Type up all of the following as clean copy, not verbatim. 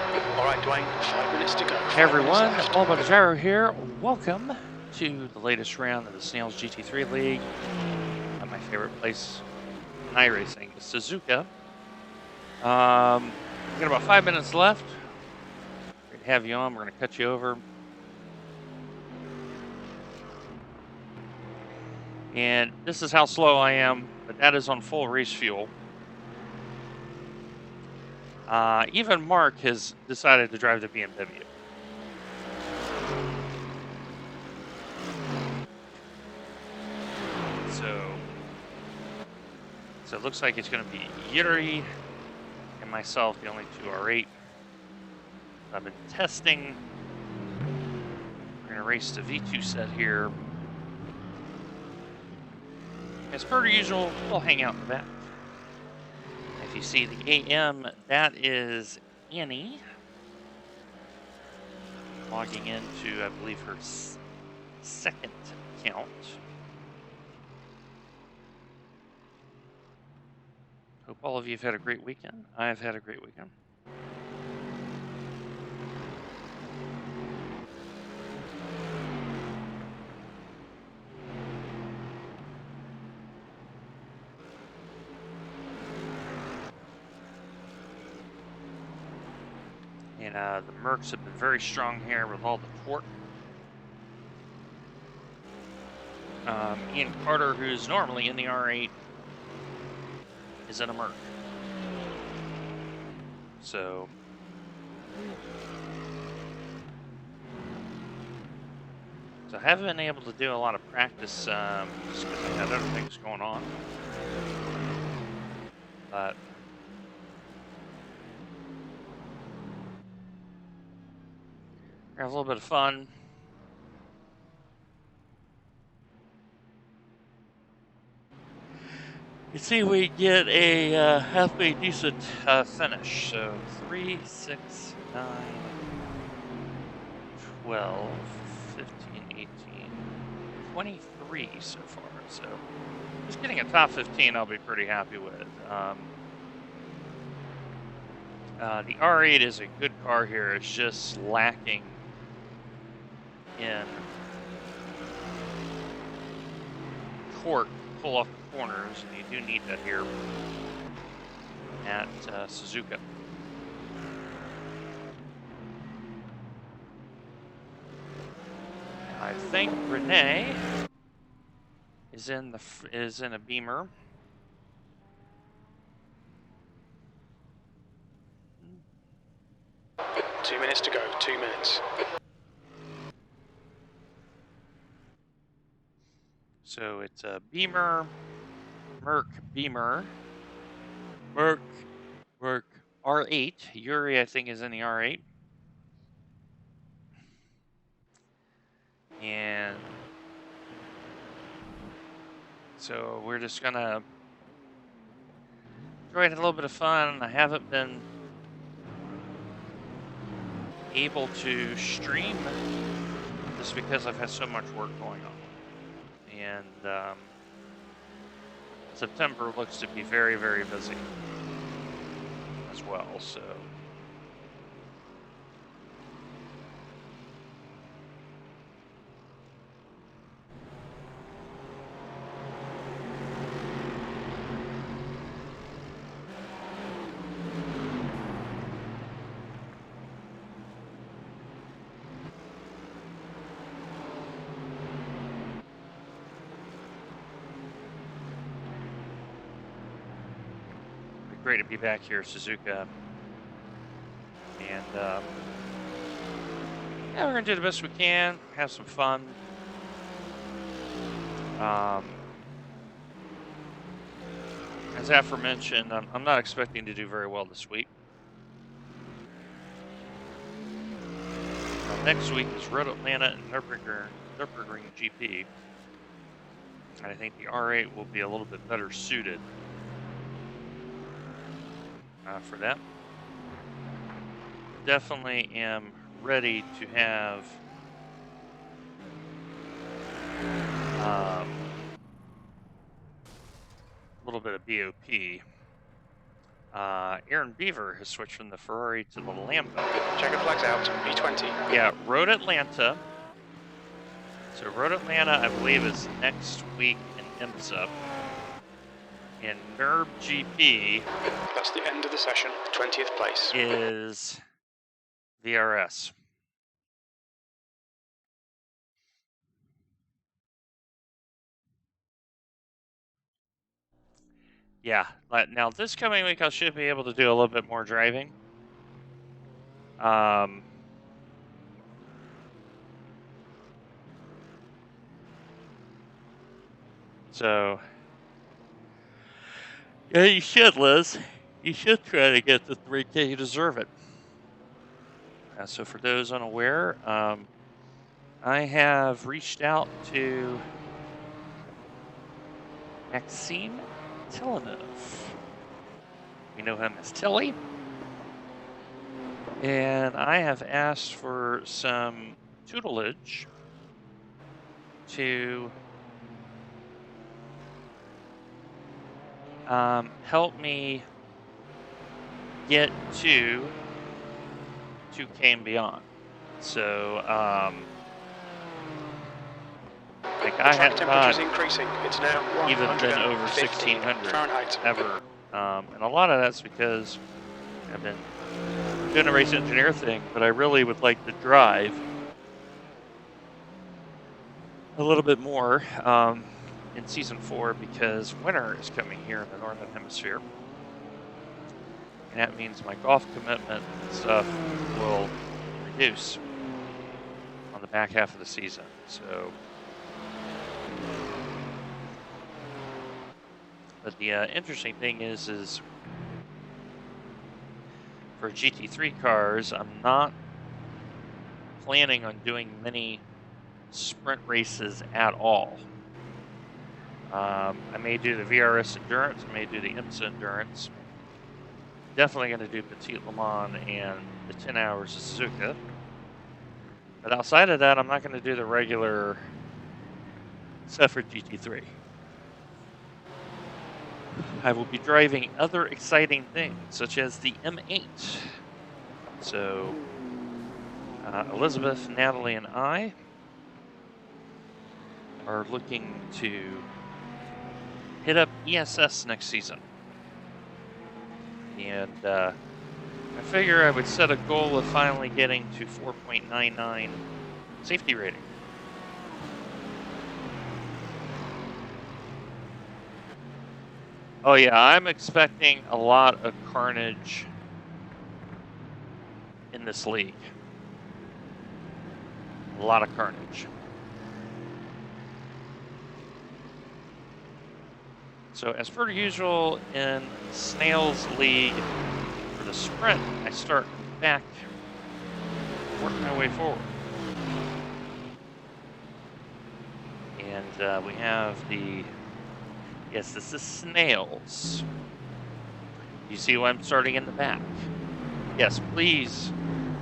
All right, Dwayne, 5 minutes to go. Hey everyone, All About Gyro here. Welcome to the latest round of the Snails GT3 League. My favorite place in iRacing is Suzuka. We got about 5 minutes left. Great to have you on. We're going to cut you over. And this is how slow I am, but that is on full race fuel. Even Mark has decided to drive the BMW. So it looks like it's going to be Yuri and myself, the only two R8. I've been testing. We're going to race the V2 set here. As per usual, we'll hang out in the back. If you see the AM, that is Annie logging into, I believe, her second count. Hope all of you have had a great weekend. I've had a great weekend. And the Mercs have been very strong here with all the torque. Ian Carter, who's normally in the R8, is in a Merc. So I haven't been able to do a lot of practice just because I've had other things going on. But have a little bit of fun. You see, we get a halfway decent finish. So 3, 6, 9, 12, 15, 18, 23 so far. So just getting a top 15 I'll be pretty happy with. The R8 is a good car here. It's just lacking in torque to pull off the corners, and you do need that here at Suzuka. I think Renee is in a Beamer. Two minutes to go. 2 minutes. So it's a Beamer, Merc Beamer, Merc R8. Yuri, I think, is in the R8. And so we're just gonna enjoy a little bit of fun. I haven't been able to stream just because I've had so much work going on. And September looks to be very, very busy as well, so. Great to be back here at Suzuka. And yeah, we're gonna do the best we can, have some fun. As aforementioned, I'm not expecting to do very well this week. Next week is Road Atlanta and Nürburgring GP. And I think the R8 will be a little bit better suited for that. Definitely am ready to have a little bit of BOP Aaron Beaver has switched from the Ferrari to the Lambo. Checker flags out. P20. Yeah, Road Atlanta. So Road Atlanta, I believe, is next week in IMSA. And NERB GP That's the end of the session. 20th place. is VRS. Yeah, now this coming week I should be able to do a little bit more driving. So, yeah, you should, Liz. You should try to get the 3K. You deserve it. So for those unaware, I have reached out to Maxime Tilinov. We know him as Tilly. And I have asked for some tutelage to help me get to 2K and beyond. So, like I Track have temperature's not increasing. It's now even been over 115 1600 Fahrenheit. ever. And a lot of that's because I've been doing a race engineer thing, but I really would like to drive a little bit more in season 4 because winter is coming here in the northern hemisphere. And that means my golf commitment and stuff will reduce on the back half of the season. So, but the interesting thing is for GT3 cars, I'm not planning on doing many sprint races at all. I may do the VRS Endurance, I may do the IMSA Endurance. Definitely going to do Petit Le Mans and the 10 hours of Suzuka. But outside of that, I'm not going to do the regular stuff for GT3. I will be driving other exciting things, such as the M8. So, Elizabeth, Natalie, and I are looking to hit up ESS next season. And I figure I would set a goal of finally getting to 4.99 safety rating. Oh yeah, I'm expecting a lot of carnage in this league. A lot of carnage. So as per usual in Snails League, for the sprint, I start back, work my way forward. And we have the, yes, this is Snails. You see why I'm starting in the back. Yes, please,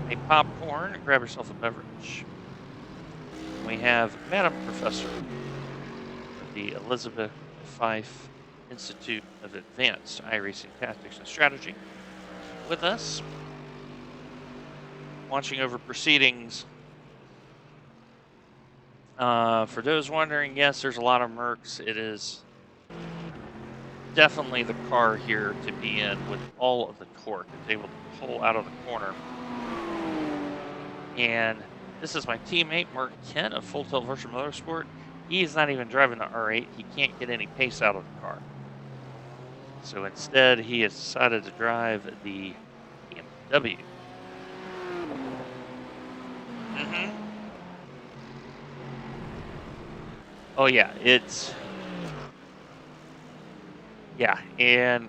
a popcorn, grab yourself a beverage. We have Madam Professor, the Elizabeth Fife Institute of Advanced iRacing Tactics and Strategy, with us, watching over proceedings. For those wondering, yes, there's a lot of Mercs. It is definitely the car here to be in with all of the torque. It's able to pull out of the corner. And this is my teammate, Mark Kent of Full Tilt Virtual Motorsport. He's not even driving the R8. He can't get any pace out of the car. So instead, he has decided to drive the BMW. Oh yeah, it's... Yeah, and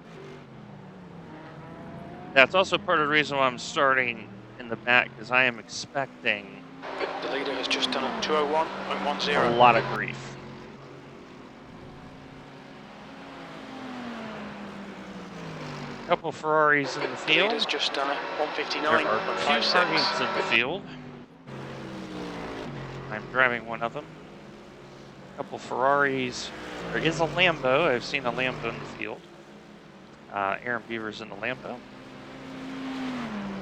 that's also part of the reason why I'm starting in the back, because I am expecting... The leader has just done a 2:01.10. a lot of grief. Couple Ferraris in the The field. leader's just done a There are 2 1:59.56. targets in the field. I'm driving one of them. Couple Ferraris. There is a Lambo. I've seen a Lambo in the field. Aaron Beaver's in the Lambo.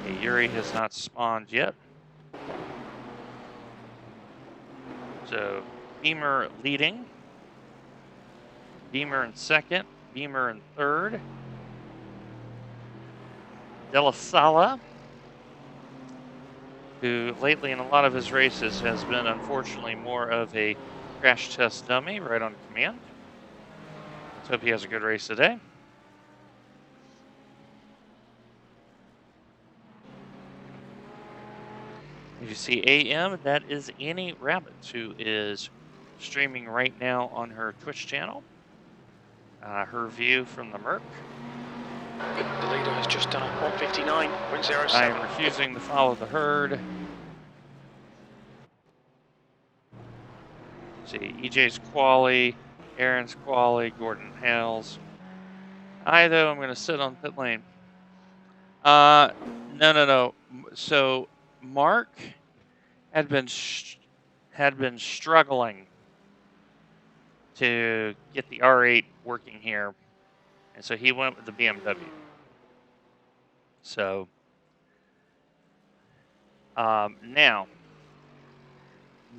Okay, Yuri has not spawned yet. So Beamer leading. Beamer in second. Beamer in third. De La Sala, who lately in a lot of his races has been unfortunately more of a crash test dummy right on command. Let's hope he has a good race today. If you see AM, that is Annie Rabbit, who is streaming right now on her Twitch channel. Her view from the Merc. The leader has just done a 159.07. I am refusing to follow the herd. See, EJ's quali, Aaron's quali, Gordon Hales. I, though, I'm going to sit on pit lane. No. So, Mark had been struggling to get the R8 working here, and so he went with the BMW. So, now,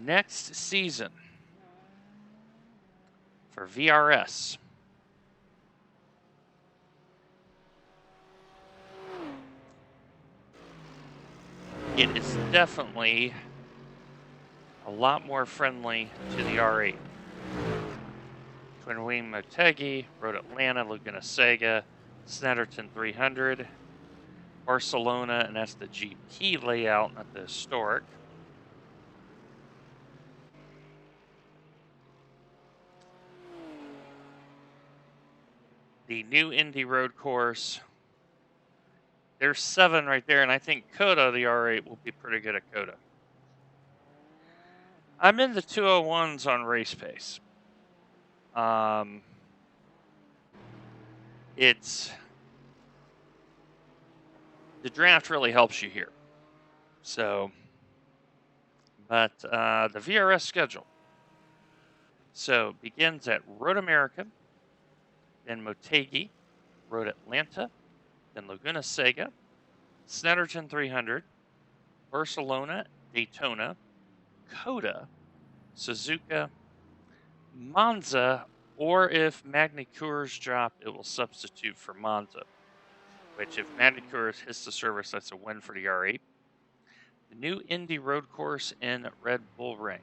next season for VRS, it is definitely a lot more friendly to the R8. Twin Wing Motegi, Road Atlanta, Laguna Seca, Snetterton 300, Barcelona, and that's the GP layout, not the historic. The new Indy road course. There's 7 right there, and I think Coda, the R8, will be pretty good at Coda. I'm in the 201s on race pace. It's the draft really helps you here. So, but the VRS schedule. So begins at Road America, then Motegi, Road Atlanta, then Laguna Seca, Snetterton 300, Barcelona, Daytona, Coda, Suzuka, Monza, or if Magny-Cours drop, it will substitute for Monza, which if Magny-Cours hits the service, that's a win for the R8. The new Indy road course in Red Bull Ring.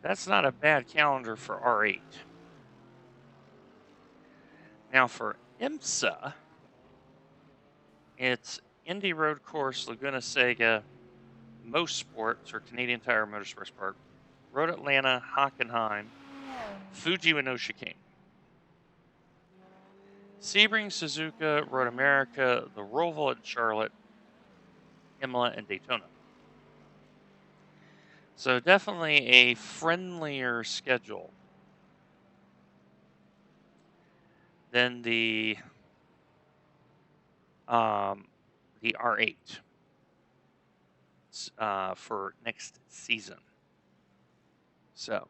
That's not a bad calendar for R8. Now for IMSA, it's Indy road course, Laguna Seca, Most Sports, or Canadian Tire Motorsports Park, Road Atlanta, Hockenheim, Fuji Ueno Chicane. Sebring, Suzuka, Road America, the Roval at Charlotte, Imola, and Daytona. So definitely a friendlier schedule than the R8 for next season. So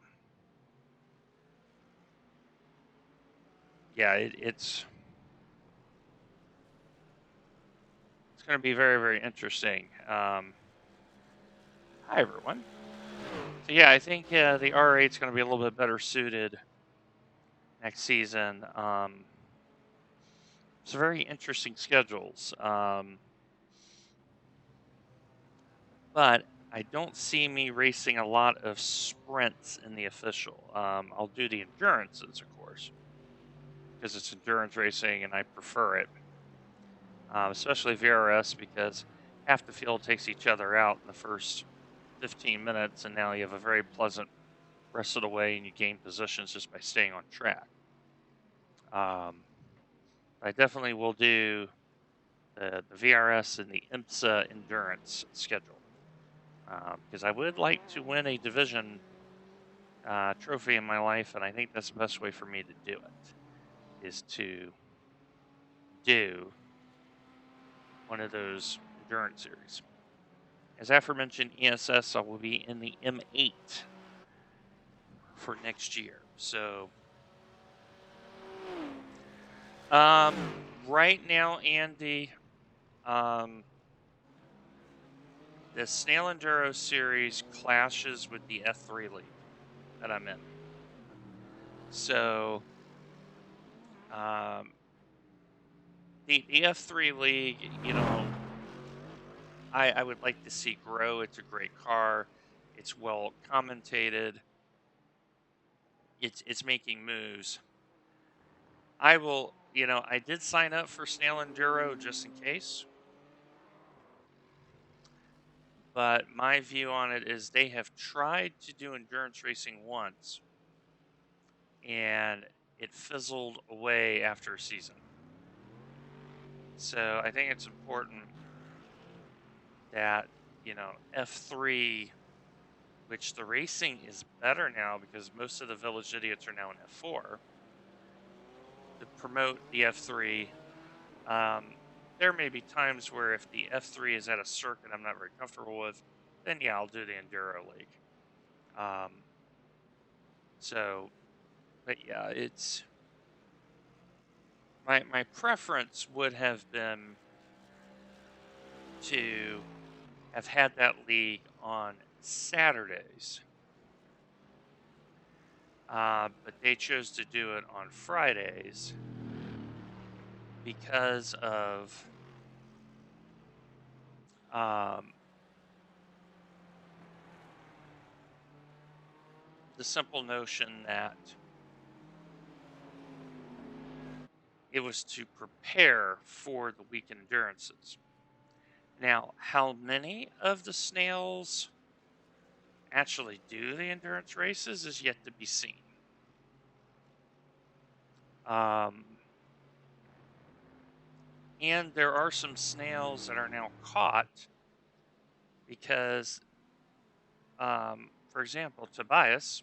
yeah, it's going to be very, very interesting. Hi everyone. So yeah, I think the R8 is going to be a little bit better suited next season. It's very interesting schedules. But I don't see me racing a lot of sprints in the official. I'll do the endurances, of course, because it's endurance racing and I prefer it. Especially VRS, because half the field takes each other out in the first 15 minutes, and now you have a very pleasant rest of the way, and you gain positions just by staying on track. I definitely will do the VRS and the IMSA endurance schedule, because I would like to win a division trophy in my life, and I think that's the best way for me to do it, is to do one of those endurance series. As aforementioned, ESS, I will be in the M8 for next year. So, right now, Andy, the Snail Enduro Series clashes with the F3 League that I'm in. So, the F3 League, I would like to see grow. It's a great car. It's well commentated. It's making moves. I did sign up for Snail Enduro just in case, but my view on it is they have tried to do endurance racing once and it fizzled away after a season. So I think it's important that, F3, which the racing is better now because most of the Village Idiots are now in F4, to promote the F3. There may be times where if the F3 is at a circuit I'm not very comfortable with, then yeah, I'll do the Enduro League. But yeah, it's my preference would have been to have had that league on Saturdays, but they chose to do it on Fridays because of the simple notion that it was to prepare for the weekend endurances. Now, how many of the Snails actually do the endurance races is yet to be seen. And there are some Snails that are now caught because, for example, Tobias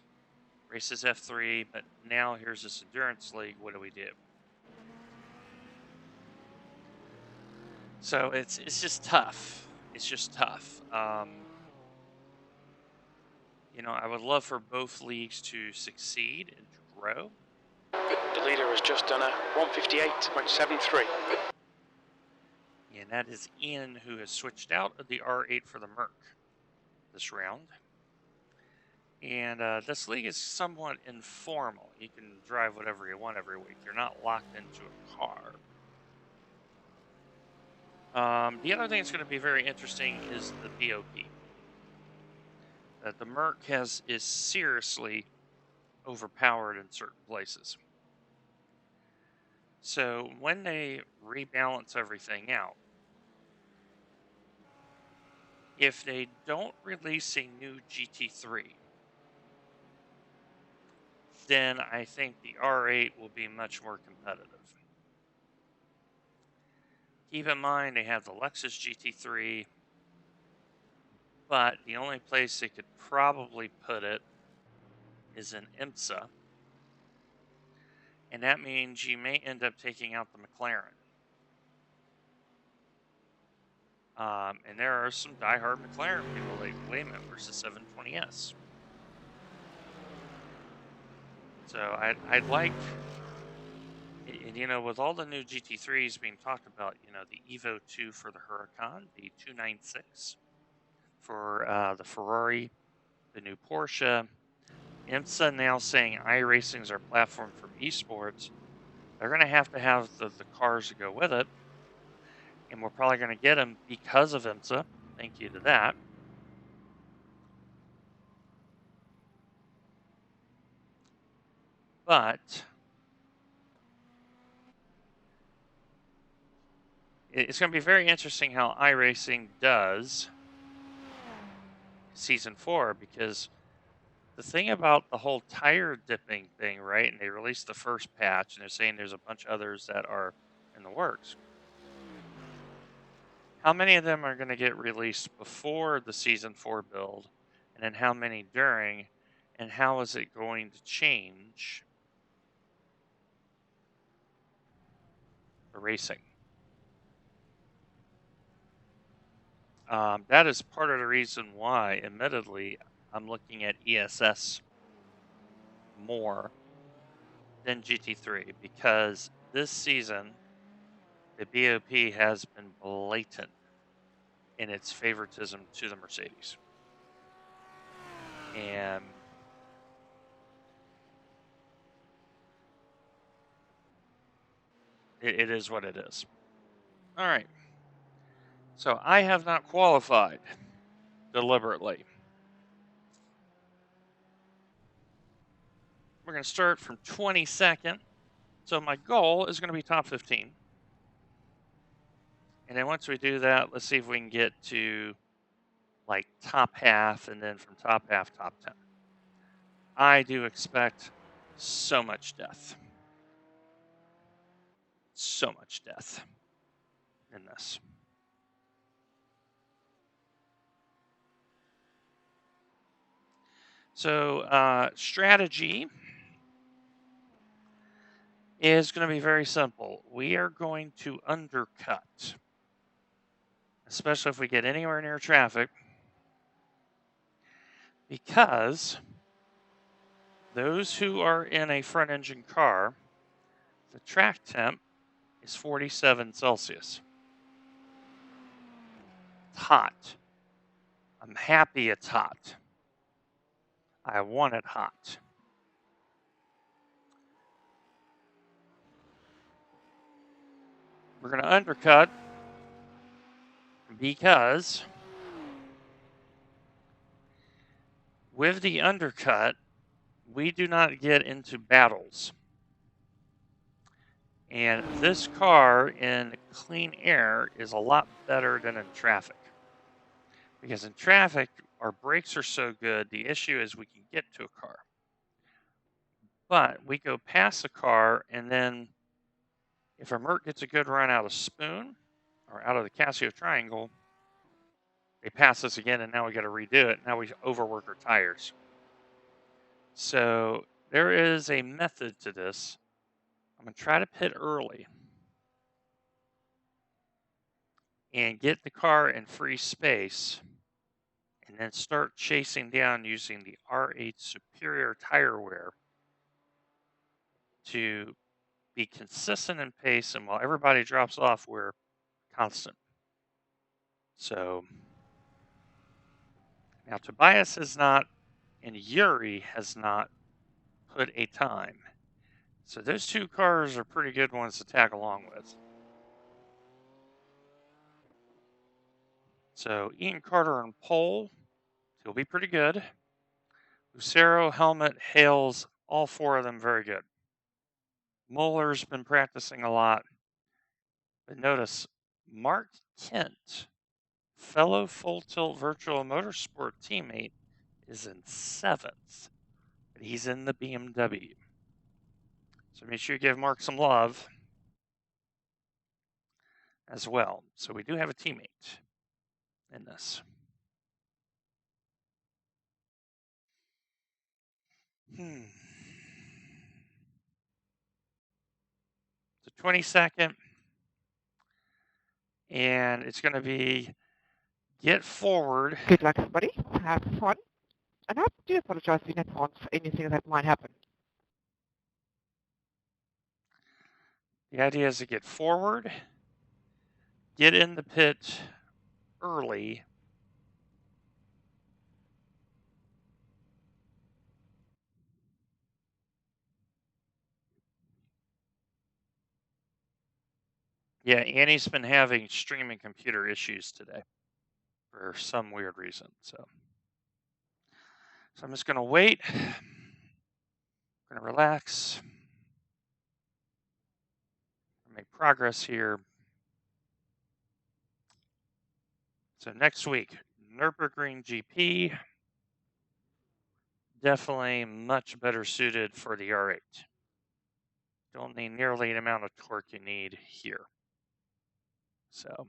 races F3, but now here's this endurance league. What do we do? So it's just tough. It's just tough. I would love for both leagues to succeed and to grow. The leader has just done a 158.73. And that is Ian, who has switched out of the R8 for the Merc this round. And this league is somewhat informal. You can drive whatever you want every week. You're not locked into a car. The other thing that's going to be very interesting is the BOP. The Merc is seriously overpowered in certain places. So when they rebalance everything out, if they don't release a new GT3, then I think the R8 will be much more competitive. Keep in mind they have the Lexus GT3, but the only place they could probably put it is in IMSA, and that means you may end up taking out the McLaren. And there are some diehard McLaren people like, wait a minute, where's the 720S? So I'd like, and with all the new GT3s being talked about, the Evo 2 for the Huracan, the 296 for the Ferrari, the new Porsche, IMSA now saying iRacing is our platform for esports. They're going to have the cars to go with it, and we're probably going to get them because of IMSA. Thank you to that. But it's going to be very interesting how iRacing does Season 4, because the thing about the whole tire dipping thing, right, and they released the first patch, and they're saying there's a bunch of others that are in the works. How many of them are going to get released before the Season 4 build, and then how many during, and how is it going to change the racing? That is part of the reason why, admittedly, I'm looking at ESS more than GT3, because this season the BOP has been blatant in its favoritism to the Mercedes. And it is what it is. All right. So I have not qualified deliberately. We're going to start from 22nd. So my goal is going to be top 15. And then once we do that, let's see if we can get to like top half, and then from top half, top 10. I do expect so much death. So much death in this. So strategy is going to be very simple. We are going to undercut, especially if we get anywhere near traffic, because those who are in a front engine car, the track temp is 47 Celsius. It's hot. I'm happy it's hot. I want it hot. We're going to undercut because with the undercut, we do not get into battles. And this car in clean air is a lot better than in traffic. Because in traffic, our brakes are so good, the issue is we can get to a car. But we go past a car, and then if a Merc gets a good run out of Spoon or out of the Casio Triangle, they pass us again, and now we got to redo it. Now we overwork our tires. So there is a method to this. I'm going to try to pit early and get the car in free space, and then start chasing down using the R8 Superior tire wear to be consistent in pace, and while everybody drops off, we're constant. So now Tobias has not, and Yuri has not put a time. So those two cars are pretty good ones to tag along with. So Ian Carter on pole, he'll be pretty good. Lucero, Helmet, Hales, all four of them very good. Muller's been practicing a lot. But notice Mark Kent, fellow Full Tilt Virtual Motorsport teammate, is in 7th. But he's in the BMW. So make sure you give Mark some love as well. So we do have a teammate in this. The 22nd. And it's going to be get forward. Good luck, everybody. Have fun. And I do apologize in advance for anything that might happen. The idea is to get forward, get in the pit early, yeah, Annie's been having streaming computer issues today for some weird reason. So I'm just going to wait. I'm going to relax. Make progress here. So next week, Nürburgring GP. Definitely much better suited for the R8. Don't need nearly the amount of torque you need here. So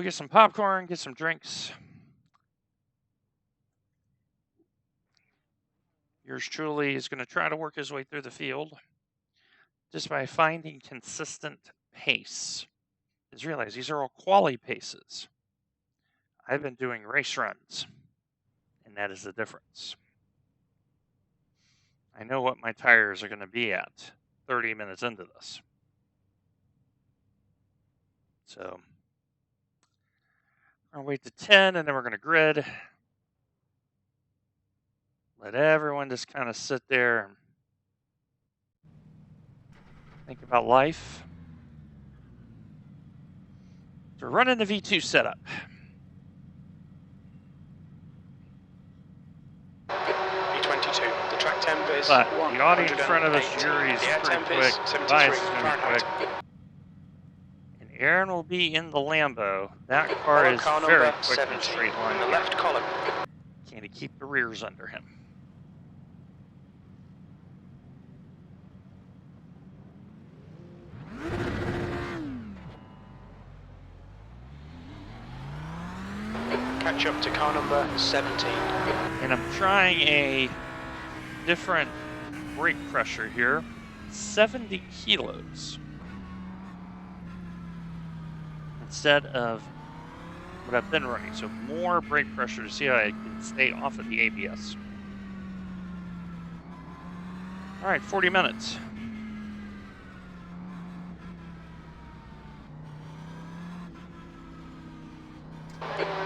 get some popcorn, get some drinks. Yours truly is going to try to work his way through the field just by finding consistent pace. Just realize these are all quali paces. I've been doing race runs, and that is the difference. I know what my tires are going to be at 30 minutes into this. So I'll wait to 10 and then we're going to grid. Let everyone just kind of sit there and think about life. So we're running the V2 setup. V22. The track temp is But the audio in front of us, 108. Yuri's The air pretty temp quick. is 73 Tobias is going to be Fahrenheit. quick. And Aaron will be in the Lambo. That car Follow is car very number quick in a 70 straight line. in the left column. Can he keep the rears under him? Catch up to car number 17. And I'm trying a different brake pressure here. 70 kilos. Instead of what I've been running. So more brake pressure to see how I can stay off of the ABS. All right, 40 minutes.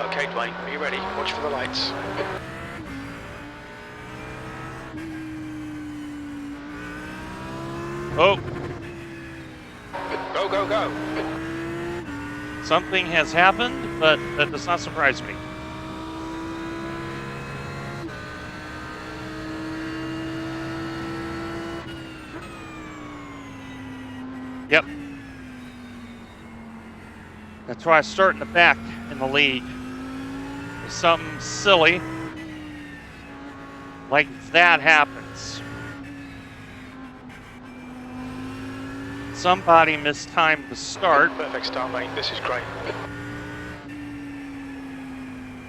Okay, Dwayne, are you ready? Watch for the lights. Oh, Go, go, go. something has happened, but that does not surprise me. Yep. That's why I start in the back in the league. If something silly like that happens, somebody mistimed the start, Perfect start, mate. This is great.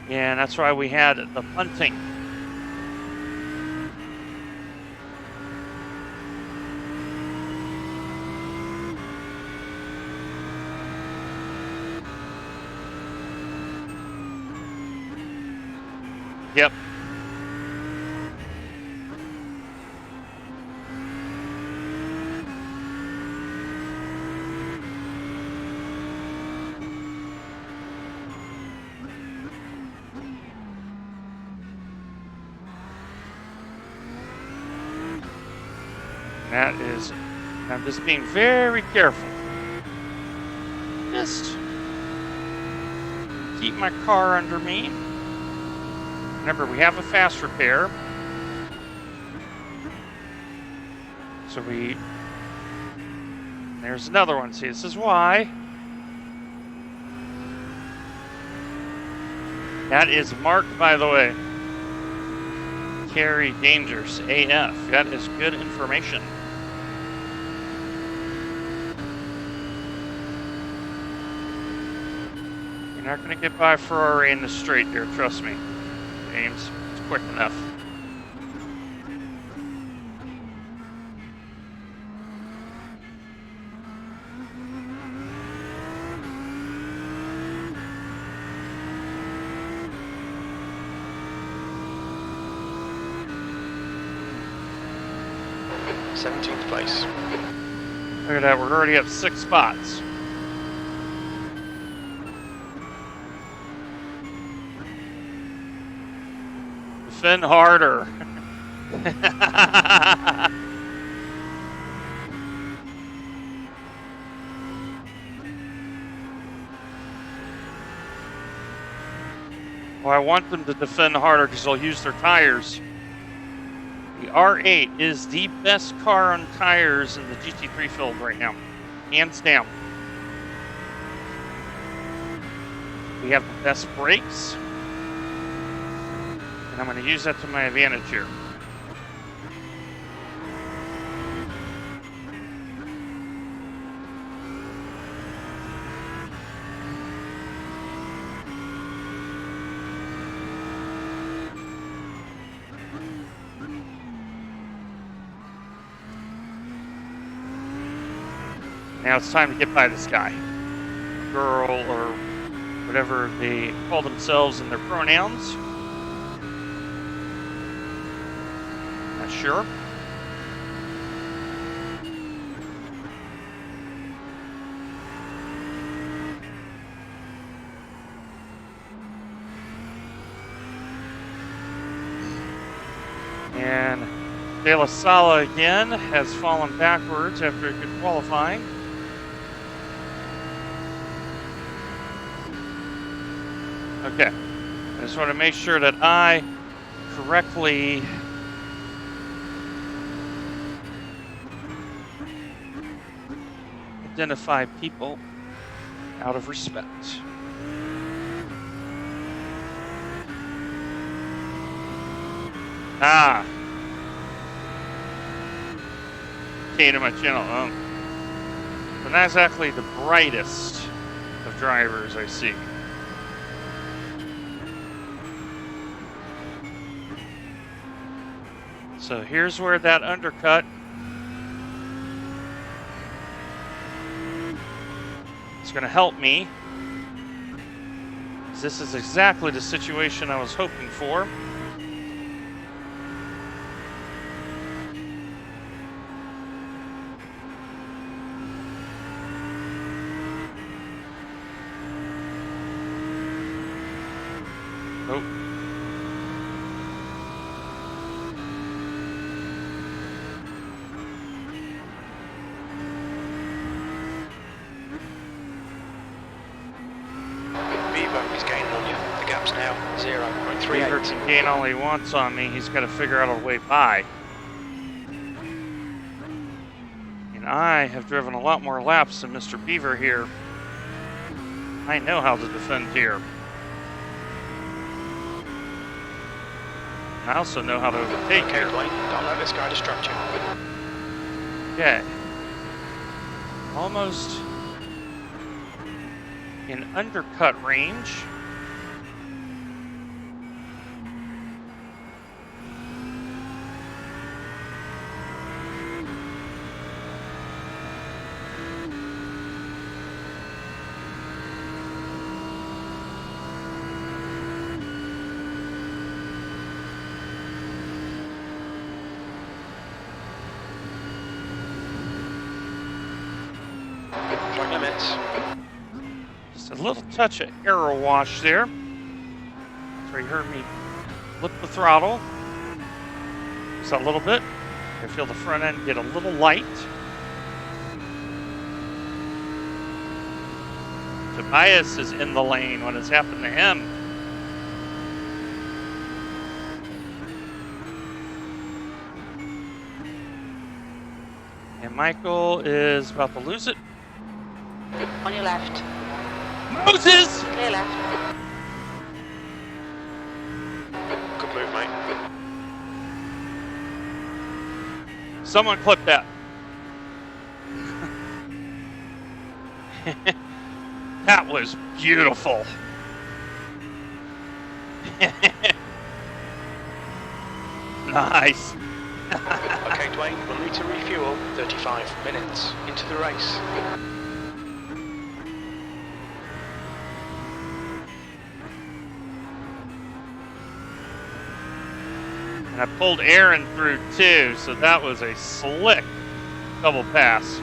and that's why we had the punting. Yep. That is, I'm just being very careful. Just keep my car under me. Remember, we have a fast repair. So there's another one. See, this is why. That is marked, by the way. Carry dangers, AF. That is good information. You're not going to get by Ferrari in the straight here, trust me. James, it's quick enough. th place. Look at that, we're already up 6 spots. Defend harder. Well, I want them to defend harder because they'll use their tires. The R8 is the best car on tires in the GT3 field right now. Hands down. We have the best brakes. And I'm going to use that to my advantage here. Now it's time to get by this guy. Girl, or whatever they call themselves in their pronouns. Not sure. And De La Sala again has fallen backwards after a good qualifying. Okay, I just want to make sure that I correctly identify people out of respect. Ah. Key to my channel. But not exactly the brightest of drivers I see. So here's where that undercut is going to help me. This is exactly the situation I was hoping for. Oh. Beaver is gaining on you. The gap's now 0.38. Beaver can gain all he wants on me. He's got to figure out a way by. And I have driven a lot more laps than Mr. Beaver here. I know how to defend here. I also know how to overtake Okay, here. Dwayne, don't let this guy distract you. Okay. Almost in undercut range. Track limits. Just a little touch of aero wash there. So you heard me flip the throttle. Just a little bit. I feel the front end get a little light. Tobias is in the lane. What has happened to him? And Michael is about to lose it. On your left. Moses! Clear left. Good move, mate. Someone clip that. That was beautiful. Nice. Okay, Dwayne, we'll need to refuel 35 minutes into the race. And I pulled Aaron through too, so that was a slick double pass.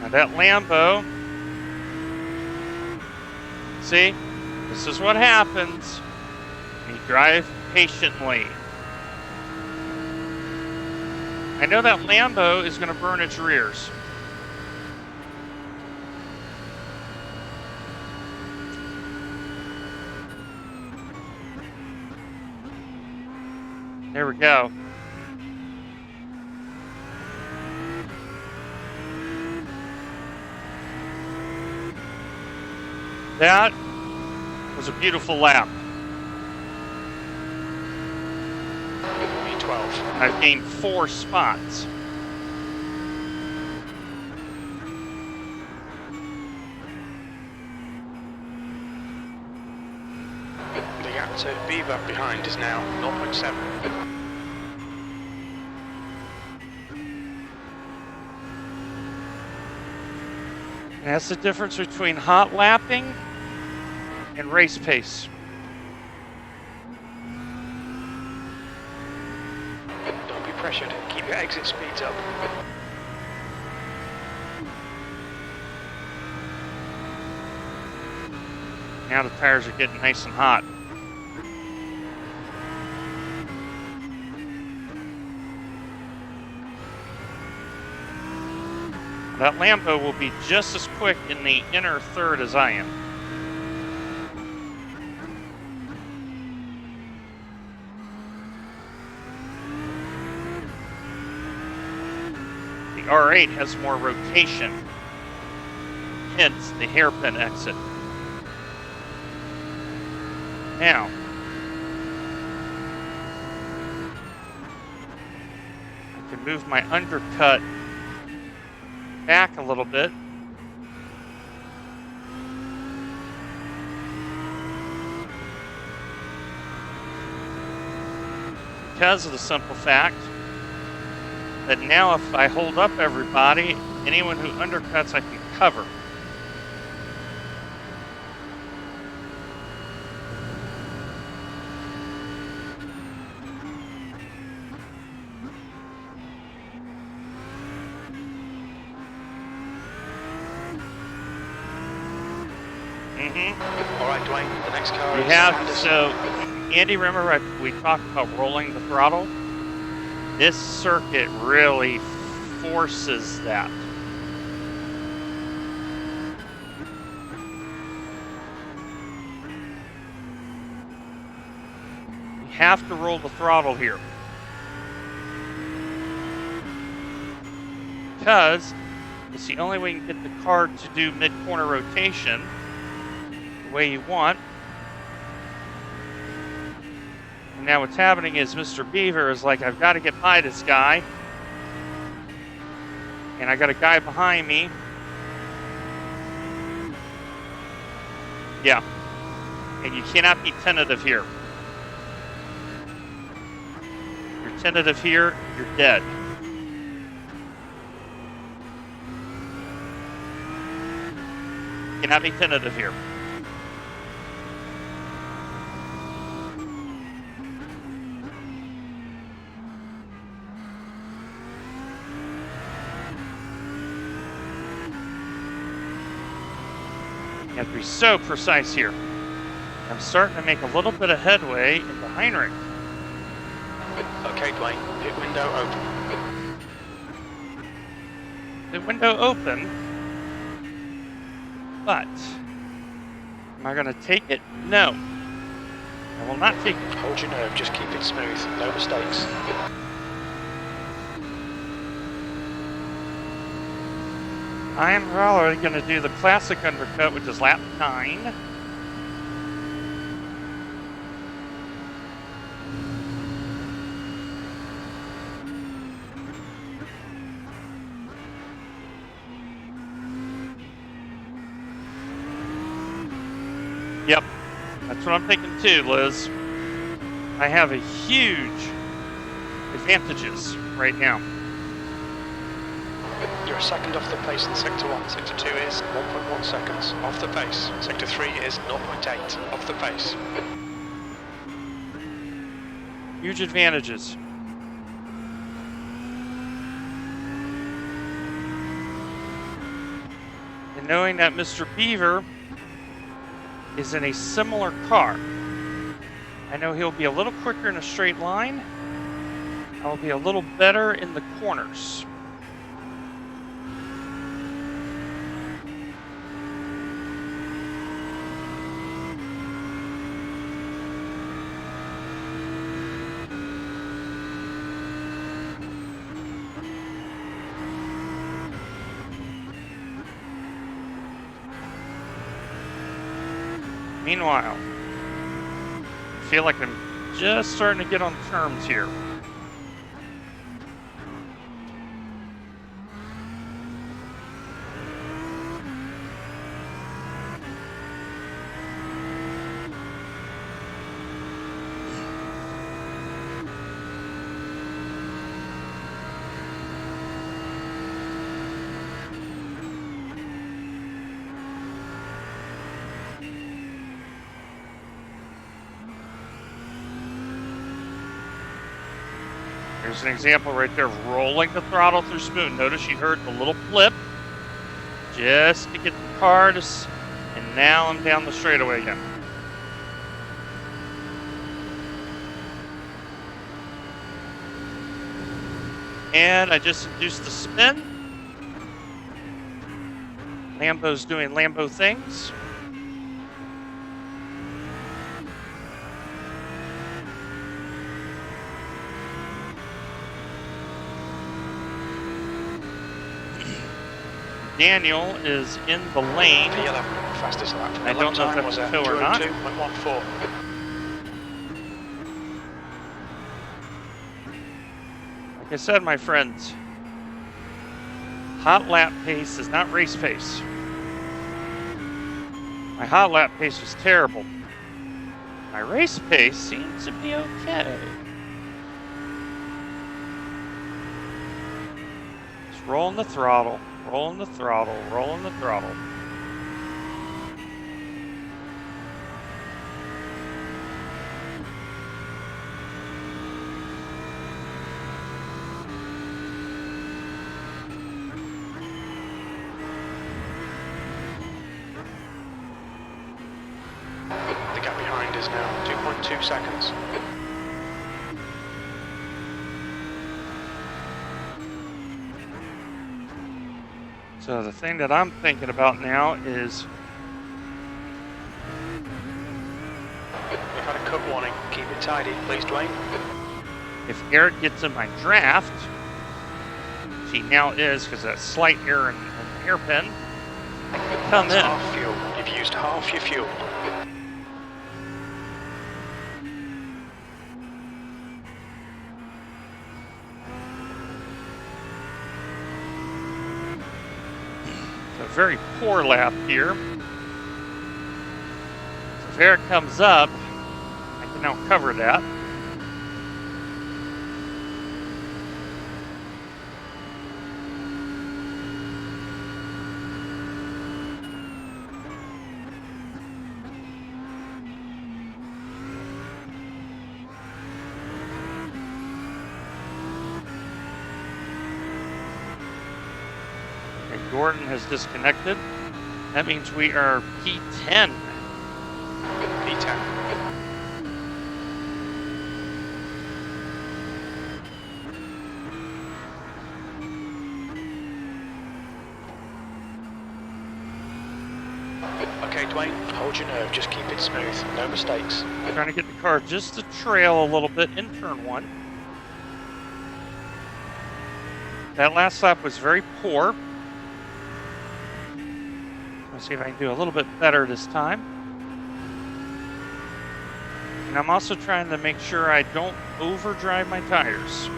Now that Lambo, see, this is what happens when you drive patiently. I know that Lambo is going to burn its rears. There we go. That was a beautiful lap. V12. I've gained 4 spots. The gap to Beaver behind is now 0.7. And that's the difference between hot lapping and race pace. Don't be pressured. Keep your exit speeds up. Now the tires are getting nice and hot. That Lambo will be just as quick in the inner third as I am. The R8 has more rotation, hence the hairpin exit. Now, I can move my undercut back a little bit. Because of the simple fact that now if I hold up everybody, anyone who undercuts I can cover. All right, Dwayne, the next car You is have, Anderson. so, Andy, remember we talked about rolling the throttle? This circuit really forces that. You have to roll the throttle here. Because it's the only way you can get the car to do mid-corner rotation the way you want. And now what's happening is Mr. Beaver is like, I've got to get by this guy. And I got a guy behind me. Yeah. And you cannot be tentative here. If you're tentative here, you're dead. You cannot be tentative here. You have to be so precise here. I'm starting to make a little bit of headway into Heinrich. Okay, Dwayne, pit window open. The window open, but am I going to take it? No. I will not take it. Hold your nerve, just keep it smooth, no mistakes. I am probably going to do the classic undercut, which is lap 9. Yep, that's what I'm thinking too, Liz. I have a huge advantages right now. You're a second off the pace in Sector 1. Sector 2 is 1.1 seconds off the pace. Sector 3 is 0.8 off the pace. Huge advantages. And knowing that Mr. Beaver is in a similar car, I know he'll be a little quicker in a straight line. I'll be a little better in the corners. Meanwhile, I feel like I'm just starting to get on terms here. There's an example right there of rolling the throttle through spoon. Notice you heard the little blip just to get the car to, and now I'm down the straightaway again. And I just induced the spin. Lambo's doing Lambo things. Daniel is in the lane. Fastest lap. I don't know if that's a tow or not. 2:02.14. Like I said, my friends, hot lap pace is not race pace. My hot lap pace was terrible. My race pace seems to be okay. Just rolling the throttle, rolling the throttle, rolling the throttle. The gap behind is now 2.2 seconds. So the thing that I'm thinking about now is We've had a cut warning. Keep it tidy, please, Dwayne. if Eric gets in my draft, which he now is because of that slight error in the hairpin, I can come That's in. half fuel. You've used half your fuel. A very poor lap here. So if Eric comes up, I can now cover that. Gordon has disconnected. That means we are P10. P10. Okay, Dwayne, hold your nerve. Just keep it smooth. No mistakes. Trying to get the car just to trail a little bit in turn one. That last lap was very poor. Let's see if I can do a little bit better this time. And I'm also trying to make sure I don't overdrive my tires.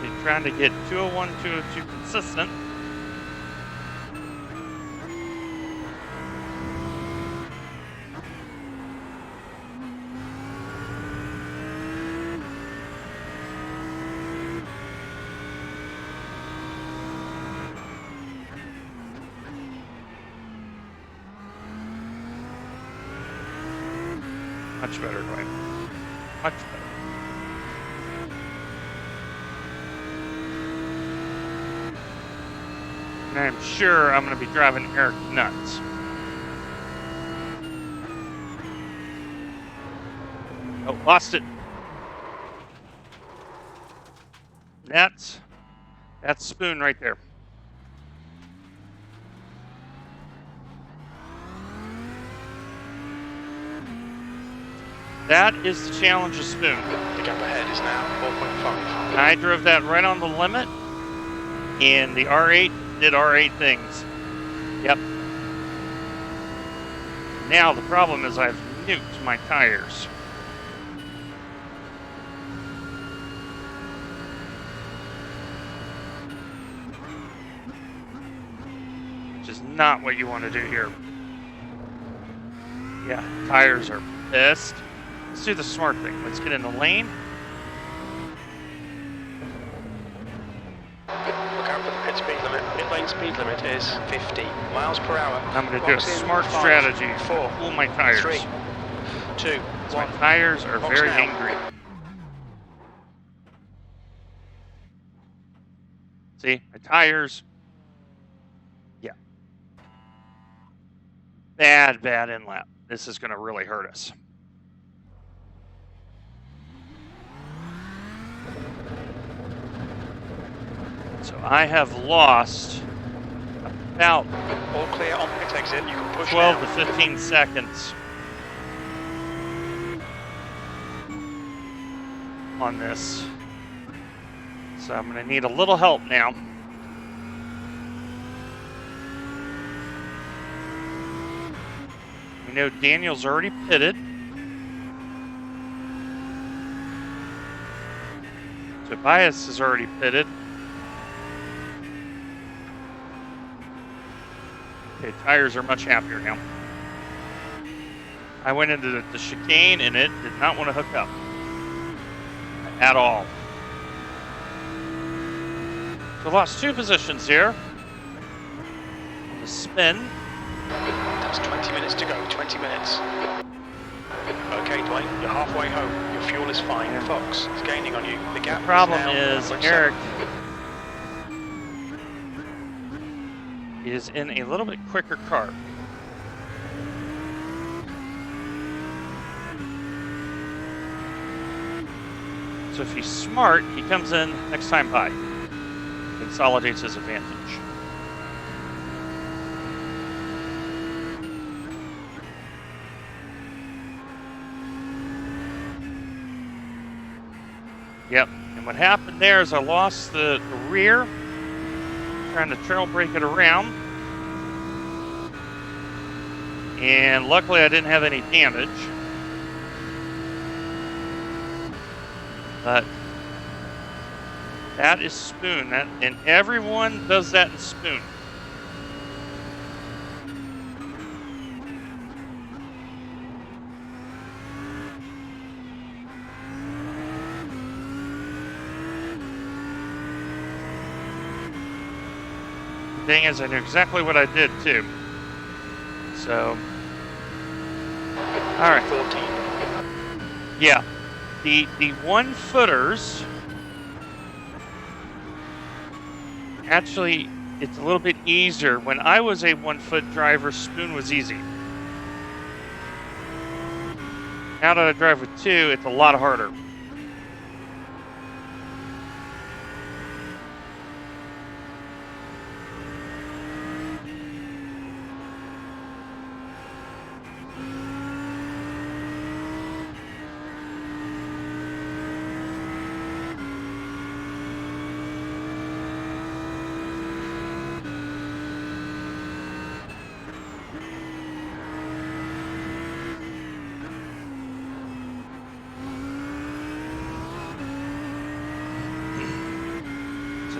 I'm trying to get 201, 202 consistent. Much better, Dwayne. Much better. And I'm sure I'm going to be driving Eric nuts. Oh, lost it. That's spoon right there. That is the challenge of spoon. The gap ahead is now 4.5. I drove that right on the limit, and the R8 did R8 things. Yep. Now the problem is I've nuked my tires. Which is not what you want to do here. Yeah, tires are pissed. Let's do the smart thing. Let's get in the lane. Look out for the pit speed limit. Pit lane speed limit is 50 miles per hour. I'm going to do a Box in smart 5, strategy. 4, Cool my tires. 3, 2, My 1. tires are Box very now. angry. See, my tires. Yeah. Bad inlap. This is going to really hurt us. So I have lost about All clear on pit exit. You can push 12 now. to 15 seconds on this. So I'm going to need a little help now. We know Daniel's already pitted. Tobias is already pitted. Okay, tires are much happier now. I went into the chicane and it did not want to hook up at all. So lost 2 positions here. On the spin. That's 20 minutes to go. 20 minutes. Okay, Dwayne, you're halfway home. Your fuel is fine. Fox is gaining on you. The gap The problem now is 1.7. Eric is in a little bit quicker car. So if he's smart, he comes in next time by. Consolidates his advantage. Yep, and what happened there is I lost the rear, trying to trail brake it around. And luckily I didn't have any damage. But that is spoon, and everyone does that in spoon. The thing is, I knew exactly what I did too. So, all right. 14. Yeah, the 1-footers. Actually, it's a little bit easier. When I was a 1-foot driver, spoon was easy. Now that I drive with 2, it's a lot harder.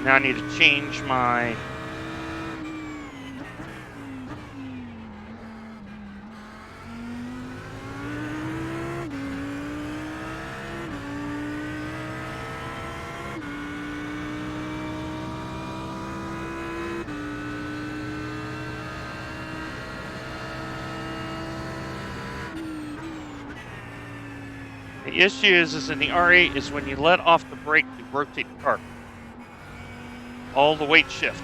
Now I need to change my the issue is in the R8 is when you let off the brake, you rotate the car. All the weight shift.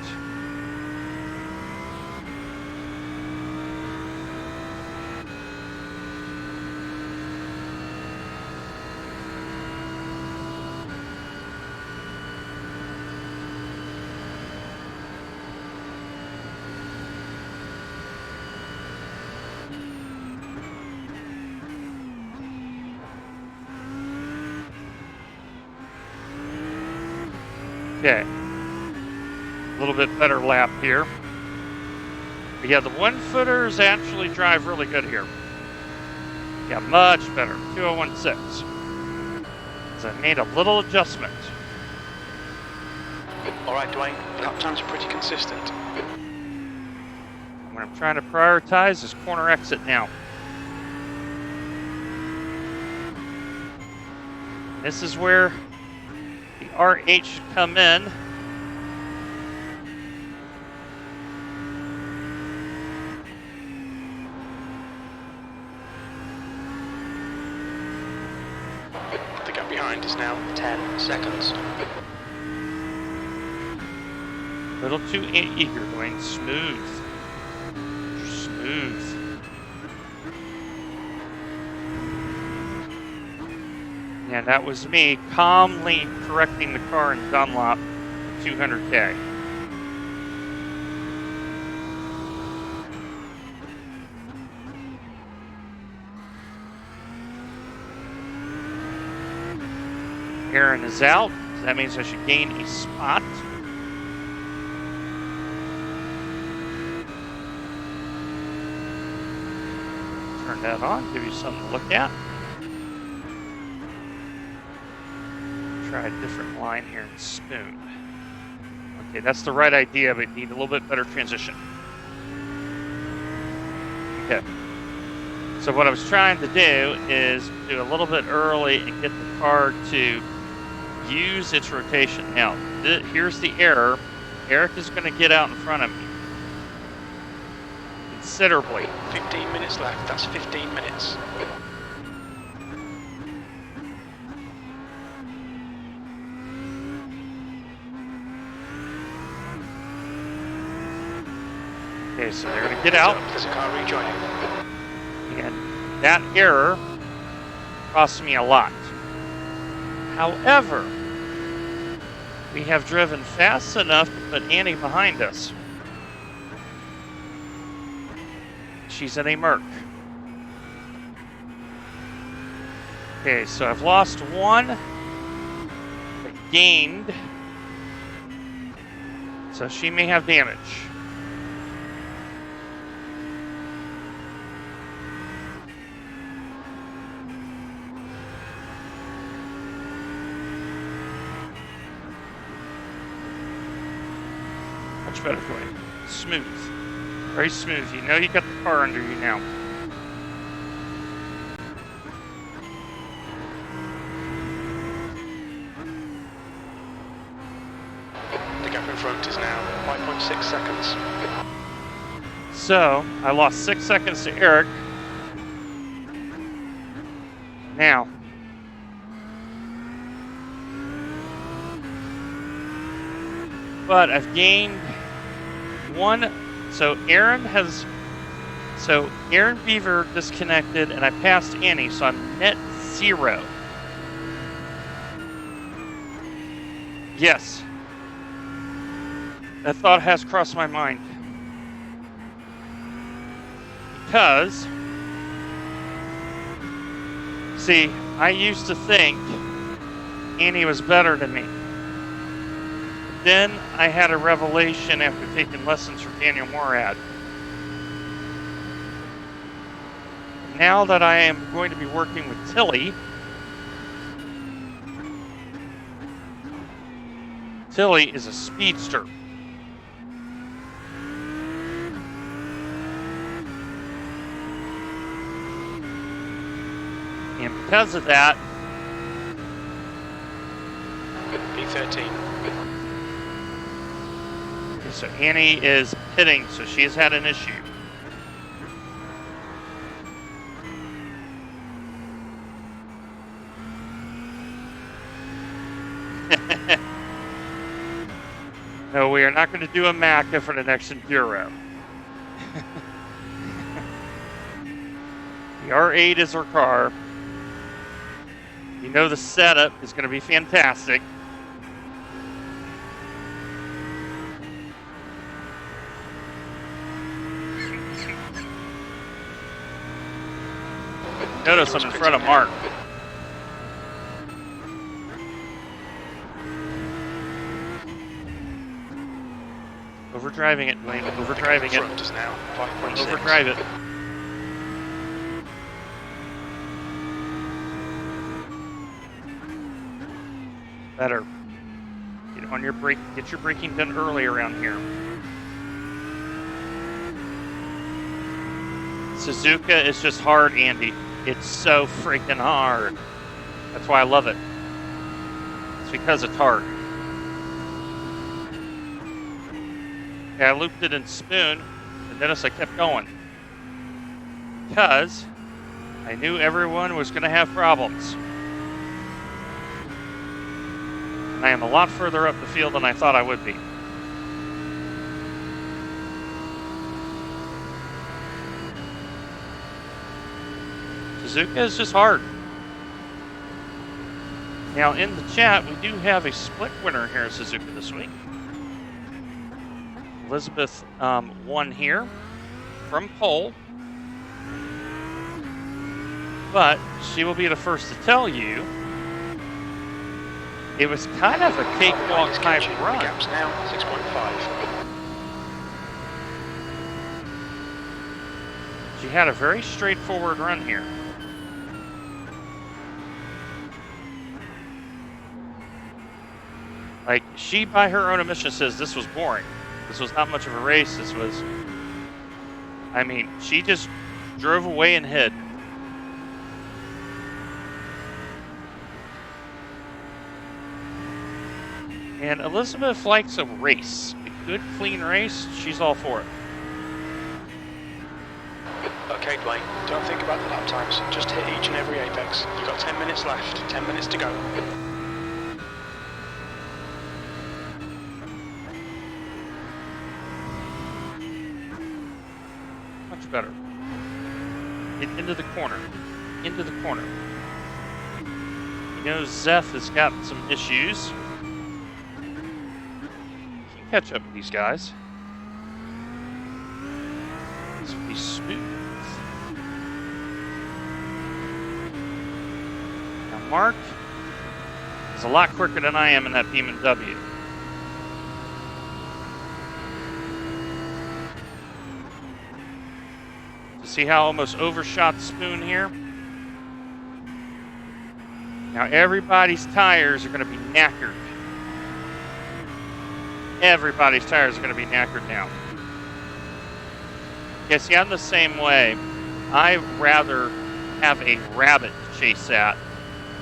Okay. A little bit better lap here. But yeah, the 1-footers actually drive really good here. Yeah, much better. 2016. So I made a little adjustment. All right, Dwayne, lap times are pretty consistent. What I'm trying to prioritize is corner exit now. This is where the R8 should come in. The gap behind is now 10 seconds. little too eager, going smooth. Smooth. And that was me calmly correcting the car in Dunlop 200K. Aaron is out, so that means I should gain a spot. Turn that on, give you something to look at. Try a different line here in Spoon. Okay, that's the right idea, but need a little bit better transition. Okay. So what I was trying to do is do a little bit early and get the car to use its rotation. Now, here's the error. Eric is going to get out in front of me considerably. 15 minutes left. That's 15 minutes. Okay, so they're going to get out. There's a car rejoining. And that error cost me a lot. However, we have driven fast enough to put Annie behind us. She's in a Merc. Okay, so I've lost one, but gained. So she may have damage. Much better going. Smooth. Very smooth. You know you got the car under you now. The gap in front is now 5.6 seconds. So, I lost 6 seconds to Eric. Now, but I've gained one. So Aaron Beaver disconnected and I passed Annie, so I'm net 0. Yes. That thought has crossed my mind. Because, see, I used to think Annie was better than me. Then I had a revelation after taking lessons from Daniel Morad. Now that I am going to be working with Tilly, Tilly is a speedster. And because of that, P13. so Annie is pitting, so she has had an issue. No, we are not going to do a Macca for the next Enduro. The R8 is our car. You know the setup is going to be fantastic. Notice I'm in front of Mark. Overdriving it, Dwayne. Overdriving it. Front is now 5.6. Overdrive it. Better. Get on your brake. Get your braking done early around here. Suzuka is just hard, Andy. It's so freaking hard. That's why I love it. It's because it's hard. Okay, I looped it in Spoon, and then I kept going. Because I knew everyone was going to have problems. And I am a lot further up the field than I thought I would be. Suzuka is just hard. Now, in the chat, we do have a split winner here at Suzuka this week. Elizabeth won here from pole, but she will be the first to tell you it was kind of a cakewalk type run. The gap's now 6.5. She had a very straightforward run here. Like, she, by her own admission, says this was boring. This was not much of a race. This was, I mean, she just drove away and hid. And Elizabeth likes a race. A good, clean race. She's all for it. Okay, Dwayne, don't think about the lap times. Just hit each and every apex. You've got 10 minutes left. 10 minutes to go. Much better. Get into the corner. Into the corner. You know Zeph has got some issues. You can catch up with these guys. This will be smooth. Now Mark is a lot quicker than I am in that BMW. See how I almost overshot Spoon here? Now everybody's tires are going to be knackered. Everybody's tires are going to be knackered now. Yeah, see, I'm the same way. I'd rather have a rabbit to chase at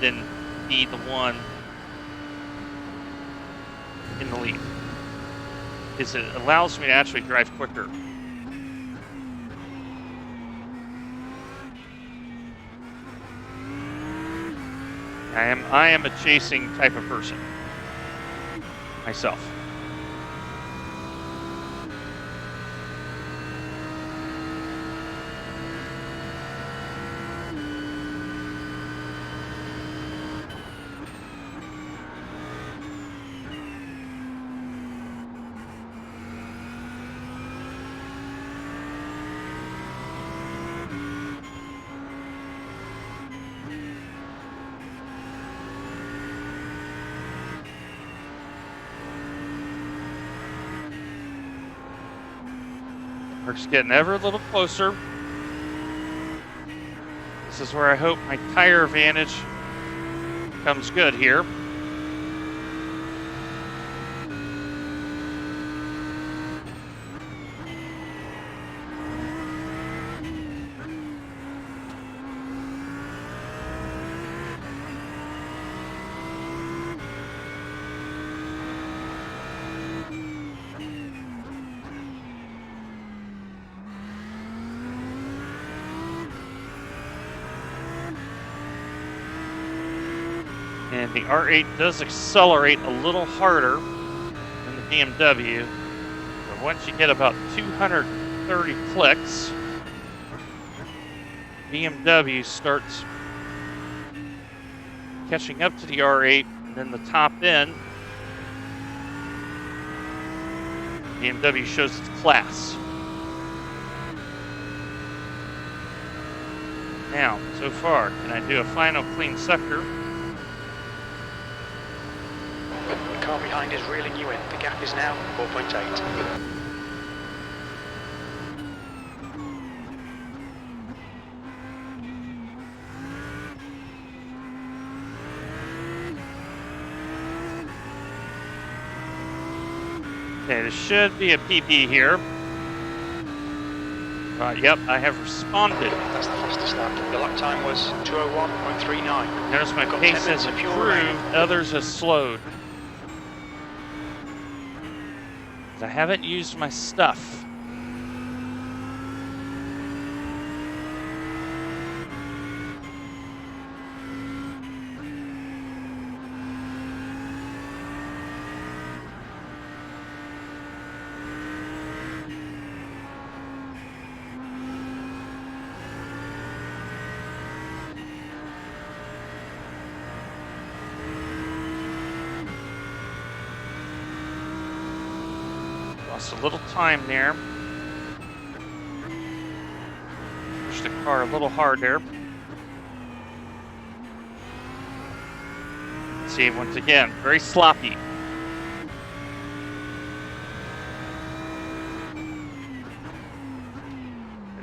than be the one in the lead. Because it allows me to actually drive quicker. I am a chasing type of person myself. We're just getting ever a little closer. This is where I hope my tire advantage comes good here. And the R8 does accelerate a little harder than the BMW. But once you get about 230 clicks, BMW starts catching up to the R8, and then the top end, BMW shows its class. Now, so far, can I do a final clean sector? The car behind is reeling you in. The gap is now 4.8. Okay, there should be a PP here. Yep, I have responded. That's the fastest lap. The lap time was 2:01.39. Notice my pace has improved, others have slowed. I haven't used my stuff. lost a little time there. Pushed the car a little hard there. See, once again, very sloppy.